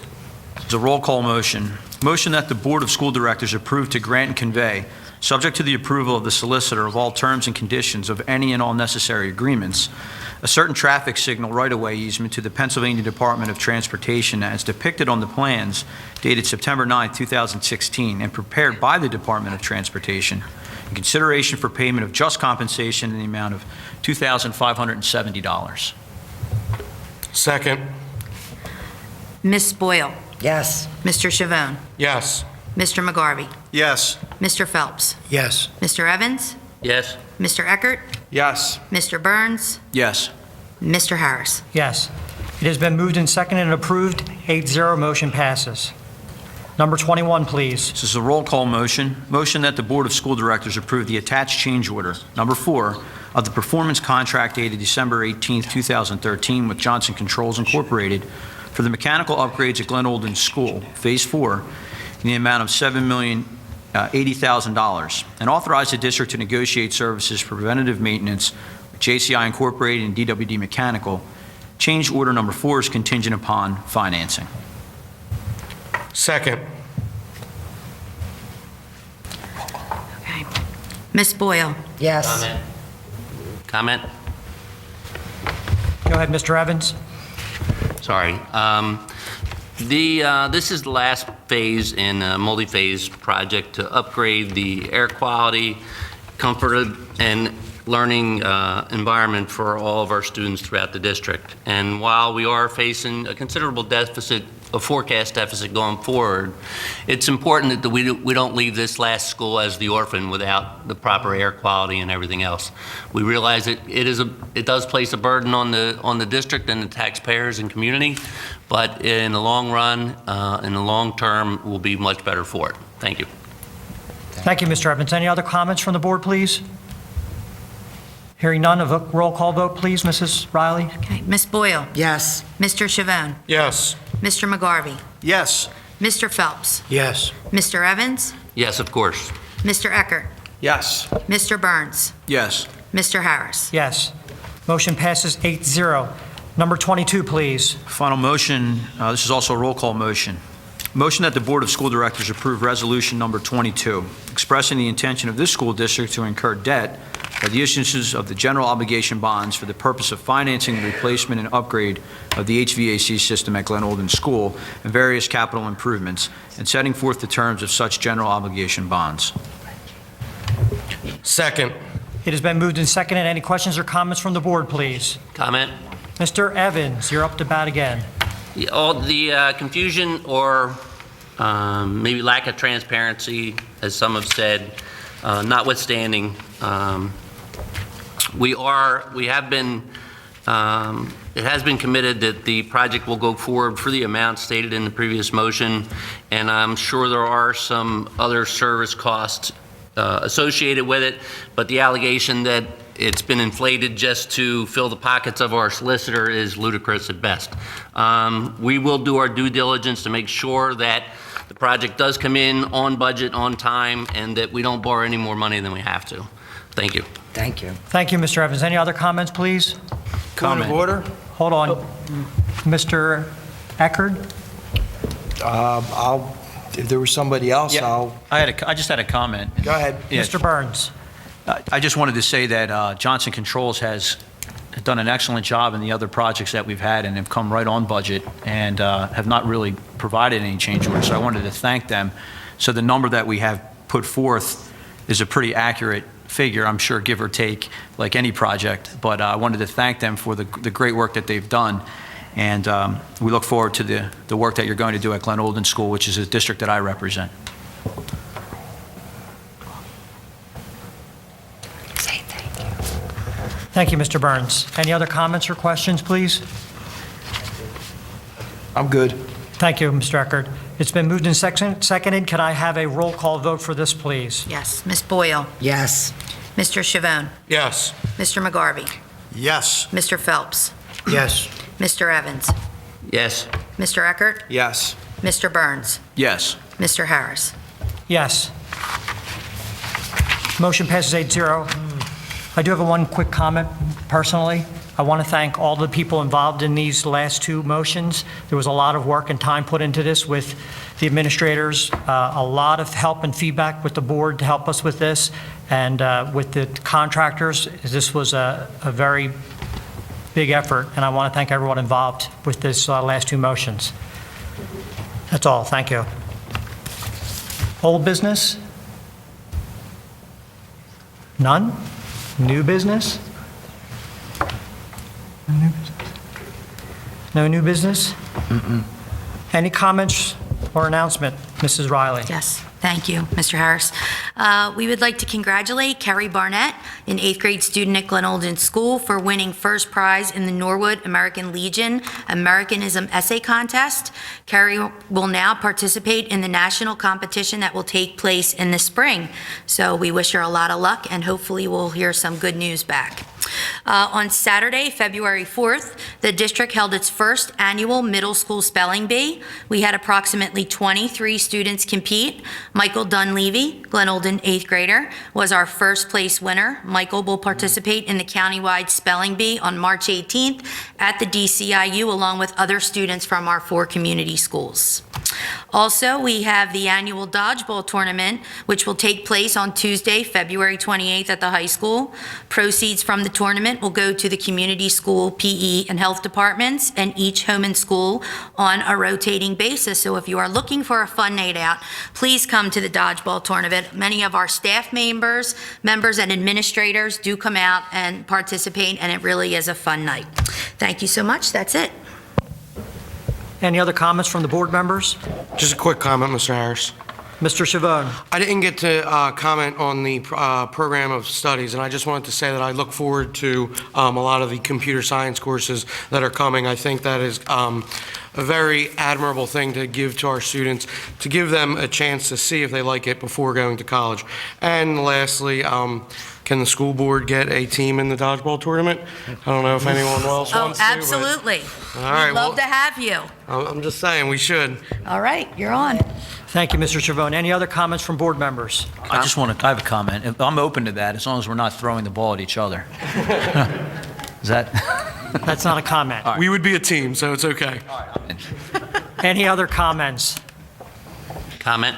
It's a roll call motion. Motion that the Board of School Directors approve to grant and convey, subject to the approval of the solicitor of all terms and conditions of any and all necessary agreements, a certain traffic signal right-of-way easement to the Pennsylvania Department of Transportation as depicted on the plans dated September 9, 2016, and prepared by the Department of Transportation in consideration for payment of just compensation in the amount of $2,570. Second. Ms. Boyle? Yes. Mr. Chavone? Yes. Mr. McGarvey? Yes. Mr. Phelps? Yes. Mr. Evans? Yes. Mr. Eckert? Yes. Mr. Burns? Yes. Mr. Harris? Yes. It has been moved and seconded and approved. 8-0. Motion passes. Number 21, please. This is a roll call motion. Motion that the Board of School Directors approve the attached change order, number 4, of the performance contract dated December 18, 2013 with Johnson Controls Incorporated for the mechanical upgrades at Glen Olden School, Phase 4, in the amount of $7,080,000, and authorize the district to negotiate services for preventative maintenance with JCI Incorporated and DWD Mechanical. Change order number 4 is contingent upon financing. Second. Okay. Ms. Boyle? Yes. Comment? Go ahead, Mr. Evans. Sorry. This is the last phase in a multi-phase project to upgrade the air quality, comfort, and learning environment for all of our students throughout the district. And while we are facing a considerable deficit, a forecast deficit going forward, it's important that we don't leave this last school as the orphan without the proper air quality and everything else. We realize that it does place a burden on the district and the taxpayers and community, but in the long run, in the long term, we'll be much better for it. Thank you. Thank you, Mr. Evans. Any other comments from the board, please? Hearing none, a roll call vote, please, Mrs. Riley. Okay. Ms. Boyle? Yes. Mr. Chavone? Yes. Mr. McGarvey? Yes. Mr. Phelps? Yes. Mr. Evans? Yes, of course. Mr. Eckert? Yes. Mr. Burns? Yes. Mr. Harris? Yes. Motion passes 8-0. Number 22, please. Final motion, this is also a roll call motion. Motion that the Board of School Directors approve Resolution Number 22, expressing the intention of this school district to incur debt by the issuances of the general obligation bonds for the purpose of financing the replacement and upgrade of the HVAC system at Glen Olden School and various capital improvements, and setting forth the terms of such general obligation bonds. Second. It has been moved and seconded. Any questions or comments from the board, please? Comment? Mr. Evans, you're up to bat again. All the confusion or maybe lack of transparency, as some have said, notwithstanding, it has been committed that the project will go forward for the amount stated in the previous motion, and I'm sure there are some other service costs associated with it, but the allegation that it's been inflated just to fill the pockets of our solicitor is ludicrous at best. We will do our due diligence to make sure that the project does come in on budget, on time, and that we don't borrow any more money than we have to. Thank you. Thank you. Thank you, Mr. Evans. Any other comments, please? Comment. Point of order? Hold on. Mr. Eckert? If there was somebody else, Yeah. I just had a comment. Go ahead. Yeah. Mr. Burns? I just wanted to say that Johnson Controls has done an excellent job in the other projects that we've had and have come right on budget and have not really provided any change orders. So I wanted to thank them. So the number that we have put forth is a pretty accurate figure, I'm sure, give or take, like any project. But I wanted to thank them for the great work that they've done. And we look forward to the work that you're going to do at Glen Olden School, which is a district that I represent. Say thank you. Thank you, Mr. Burns. Any other comments or questions, please? I'm good. Thank you, Mr. Eckert. It's been moved and seconded. Can I have a roll call vote for this, please? Yes. Ms. Boyle? Yes. Mr. Chavone? Yes. Mr. McGarvey? Yes. Mr. Phelps? Yes. Mr. Evans? Yes. Mr. Eckert? Yes. Mr. Burns? Yes. Mr. Harris? Yes. Motion passes 8-0. I do have one quick comment personally. I want to thank all the people involved in these last two motions. There was a lot of work and time put into this with the administrators, a lot of help and feedback with the board to help us with this, and with the contractors. This was a very big effort, and I want to thank everyone involved with this last two motions. That's all. Thank you. Old business? None? New business? No new business? Any comments or announcement, Mrs. Riley? Yes, thank you, Mr. Harris. We would like to congratulate Carrie Barnett, an 8th grade student at Glen Olden School, for winning first prize in the Norwood American Legion Americanism Essay Contest. Carrie will now participate in the national competition that will take place in the spring. So we wish her a lot of luck, and hopefully we'll hear some good news back. On Saturday, February 4th, the district held its first annual middle school spelling bee. We had approximately 23 students compete. Michael Dunleavy, Glen Olden 8th grader, was our first place winner. Michael will participate in the countywide spelling bee on March 18th at the DCIU, along with other students from our 4 community schools. Also, we have the annual dodgeball tournament, which will take place on Tuesday, February 28th at the high school. Proceeds from the tournament will go to the community school, PE, and health departments, and each home and school on a rotating basis. So if you are looking for a fun night out, please come to the dodgeball tournament. Many of our staff members and administrators do come out and participate, and it really is a fun night. Thank you so much. That's it. Any other comments from the board members? Just a quick comment, Mr. Harris. Mr. Chavone? I didn't get to comment on the program of studies, and I just wanted to say that I look forward to a lot of the computer science courses that are coming. I think that is a very admirable thing to give to our students, to give them a chance to see if they like it before going to college. And lastly, Can the school board get a team in the dodgeball tournament? I don't know if anyone else Oh, wants to. but- absolutely. All right, We'd love to have you. I'm just saying, we should. All right, you're on. Thank you, Mr. Cervone. Any other comments from board members? I have a comment. I'm open to that, as long as we're not throwing the ball at each other. Is that? That's not a comment. We would be a team, so it's okay. Any other comments? Comment?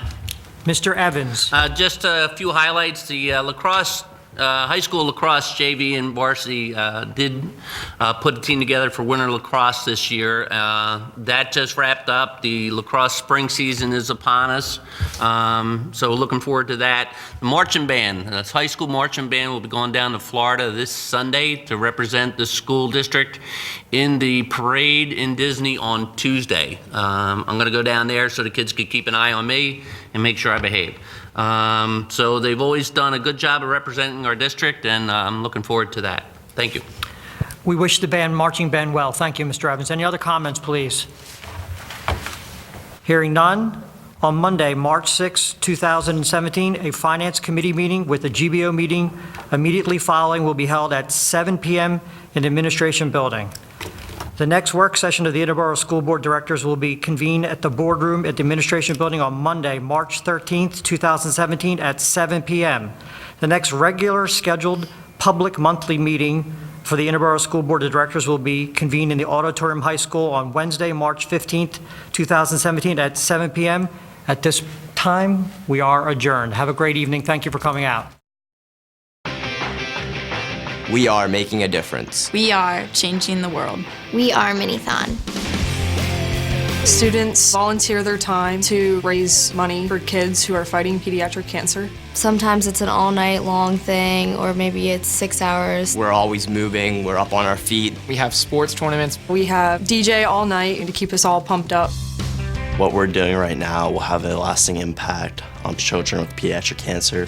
Mr. Evans? Just a few highlights. The lacrosse, high school lacrosse JV and varsity did put a team together for winter lacrosse this year. That just wrapped up. The lacrosse spring season is upon us, so looking forward to that. The marching band, the high school marching band will be going down to Florida this Sunday to represent the school district in the parade in Disney on Tuesday. I'm going to go down there so the kids can keep an eye on me and make sure I behave. So they've always done a good job of representing our district, and I'm looking forward to that. Thank you. We wish the marching band well. Thank you, Mr. Evans. Any other comments, please? Hearing none. On Monday, March 6, 2017, a Finance Committee meeting with a GBO meeting immediately following will be held at 7 p.m. in the Administration Building. The next work session of the Interboro School Board Directors will be convened at the boardroom at the Administration Building on Monday, March 13th, 2017 at 7 p.m. The next regular scheduled public monthly meeting for the Interboro School Board of Directors will be convened in the Auditorium High School on Wednesday, March 15th, 2017 at 7 p.m. At this time, we are adjourned. Have a great evening. Thank you for coming out. We are making a difference. We are changing the world. We are Minithon. Students volunteer their time to raise money for kids who are fighting pediatric cancer. Sometimes it's an all-night long thing, or maybe it's 6 hours. We're always moving, we're up on our feet. We have sports tournaments. We have DJ all night to keep us all pumped up. What we're doing right now will have a lasting impact on children with pediatric cancer.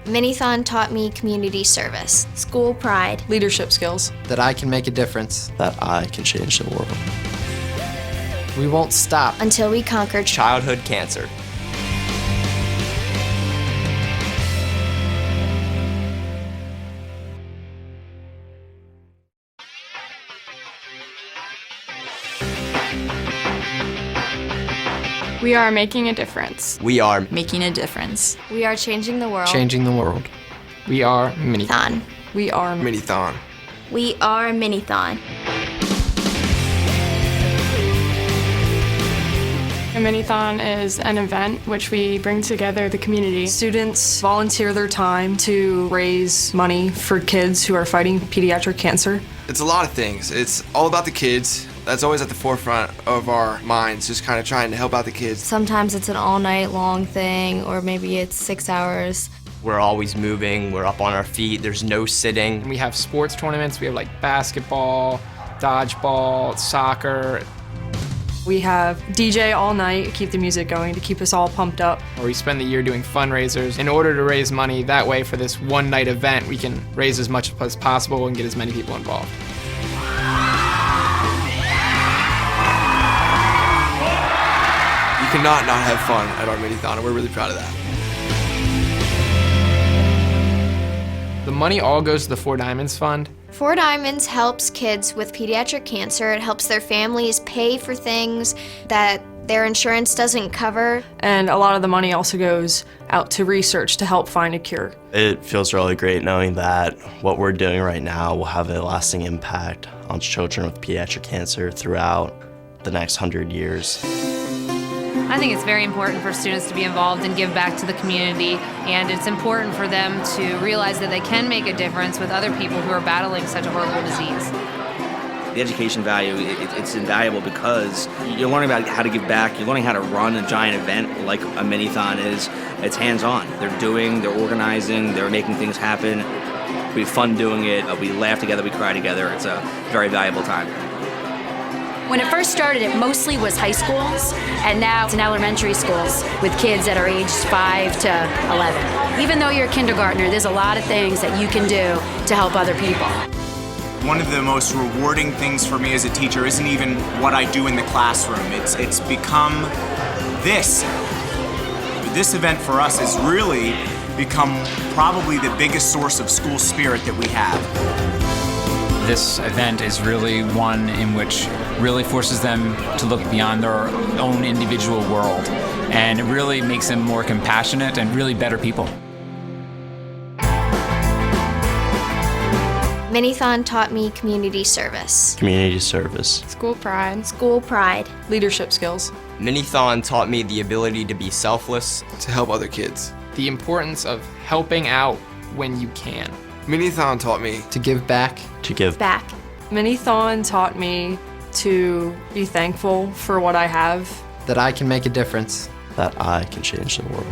Minithon taught me community service, school pride, leadership skills. That I can make a difference. That I can change the world. We won't stop until we conquer childhood cancer. We are making a difference. We are making a difference. We are changing the world. Changing the world. We are Minithon. We are Minithon. We are Minithon. A Minithon is an event which we bring together the community. Students volunteer their time to raise money for kids who are fighting pediatric cancer. It's a lot of things. It's all about the kids. That's always at the forefront of our minds, just kind of trying to help out the kids. Sometimes it's an all-night long thing, or maybe it's 6 hours. We're always moving, we're up on our feet, there's no sitting. We have sports tournaments, we have like basketball, dodgeball, soccer. We have DJ all night to keep the music going, to keep us all pumped up. Or we spend the year doing fundraisers in order to raise money. That way, for this one night event, we can raise as much as possible and get as many people involved. You cannot not have fun at our Minithon, and we're really proud of that. The money all goes to the Four Diamonds Fund. Four Diamonds helps kids with pediatric cancer. It helps their families pay for things that their insurance doesn't cover. And a lot of the money also goes out to research to help find a cure. It feels really great knowing that what we're doing right now will have a lasting impact on children with pediatric cancer throughout the next 100 years. I think it's very important for students to be involved and give back to the community, and it's important for them to realize that they can make a difference with other people who are battling such a horrible disease. The education value, it's invaluable because you're learning about how to give back, you're learning how to run a giant event like a Minithon is. It's hands-on. They're organizing, they're making things happen. We have fun doing it, we laugh together, we cry together. It's a very valuable time. When it first started, it mostly was high schools, and now it's in elementary schools with kids that are aged 5 to 11. Even though you're a kindergartner, there's a lot of things that you can do to help other people. One of the most rewarding things for me as a teacher isn't even what I do in the classroom. It's become this. This event for us is really become probably the biggest source of school spirit that we have. This event is really one in which really forces them to look beyond their own individual world, and it really makes them more compassionate and really better people. Minithon taught me community service. Community service. School pride. School pride. Leadership skills. Minithon taught me the ability to be selfless. To help other kids. The importance of helping out when you can. Minithon taught me to give back. To give back. Minithon taught me to be thankful for what I have. That I can make a difference. That I can change the world.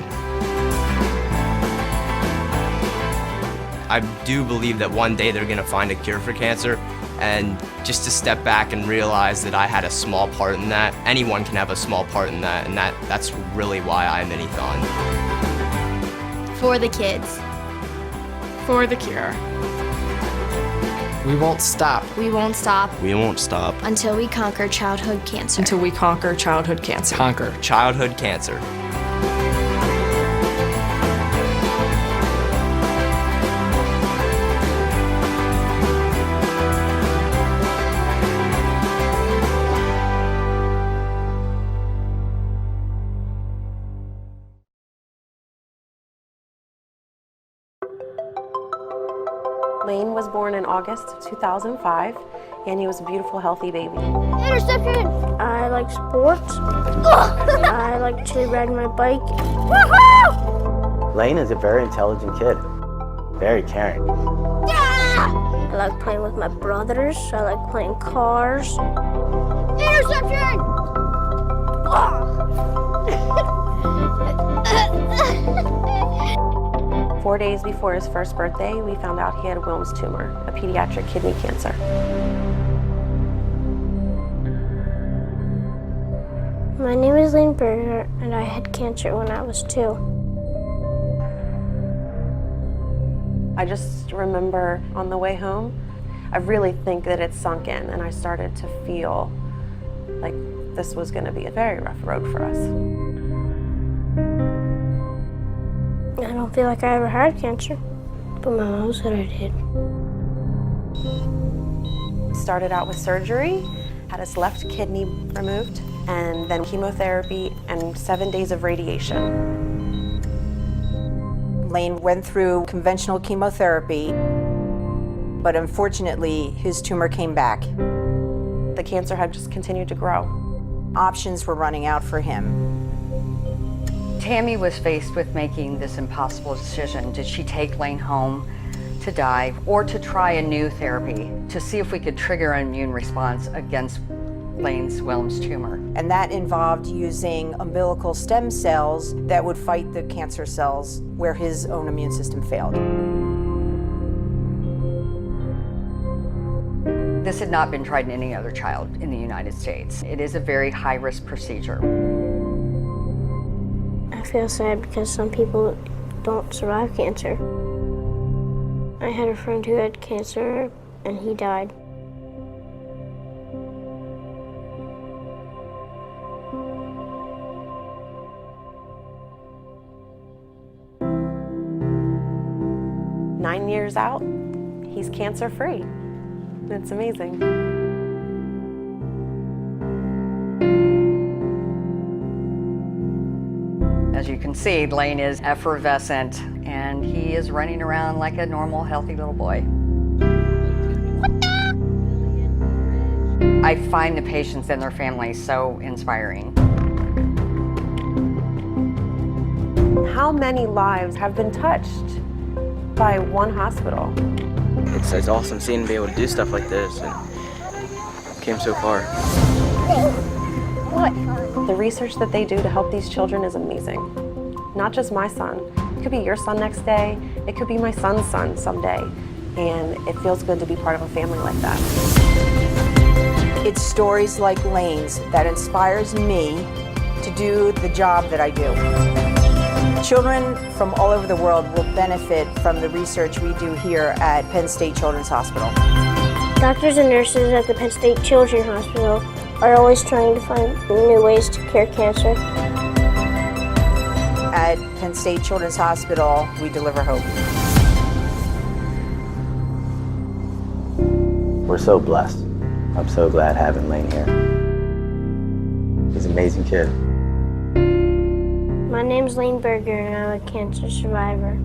I do believe that one day they're gonna find a cure for cancer, and just to step back and realize that I had a small part in that. Anyone can have a small part in that, and that's really why I'm Minithon. For the kids. For the cure. We won't stop. We won't stop. We won't stop. Until we conquer childhood cancer. Until we conquer childhood cancer. Conquer childhood cancer. Lane was born in August 2005, and he was a beautiful, healthy baby. Interception! I like sports. I like to ride my bike. Woohoo! Lane is a very intelligent kid, very caring. Yeah! I like playing with my brothers. I like playing cars. Interception! 4 days before his first birthday, we found out he had Wilms tumor, a pediatric kidney cancer. My name is Lane Berger, and I had cancer when I was 2. I just remember on the way home, I really think that it sunk in, and I started to feel like this was going to be a very rough road for us. I don't feel like I ever had cancer, but my mom said I did. Started out with surgery, had his left kidney removed, and then chemotherapy and 7 days of radiation. Lane went through conventional chemotherapy, but unfortunately his tumor came back. The cancer had just continued to grow. Options were running out for him. Tammy was faced with making this impossible decision. Did she take Lane home to die or to try a new therapy to see if we could trigger an immune response against Lane's Wilms tumor? And that involved using umbilical stem cells that would fight the cancer cells where his own immune system failed. This had not been tried in any other child in the United States. It is a very high-risk procedure. I feel sad because some people don't survive cancer. I had a friend who had cancer and he died. Nine years out, he's cancer-free. It's amazing. As you can see, Lane is effervescent, and he is running around like a normal, healthy little boy. I find the patients and their families so inspiring. How many lives have been touched by one hospital? It's awesome seeing him be able to do stuff like this and came so far. What? The research that they do to help these children is amazing. Not just my son. It could be your son next day. It could be my son's son someday. And it feels good to be part of a family like that. It's stories like Lane's that inspires me to do the job that I do. Children from all over the world will benefit from the research we do here at Penn State Children's Hospital. Doctors and nurses at the Penn State Children's Hospital are always trying to find new ways to cure cancer. at Penn State Children's Hospital, we deliver hope. We're so blessed. I'm so glad having Lane here. He's an amazing kid. My name's Lane Berger and I'm a cancer survivor.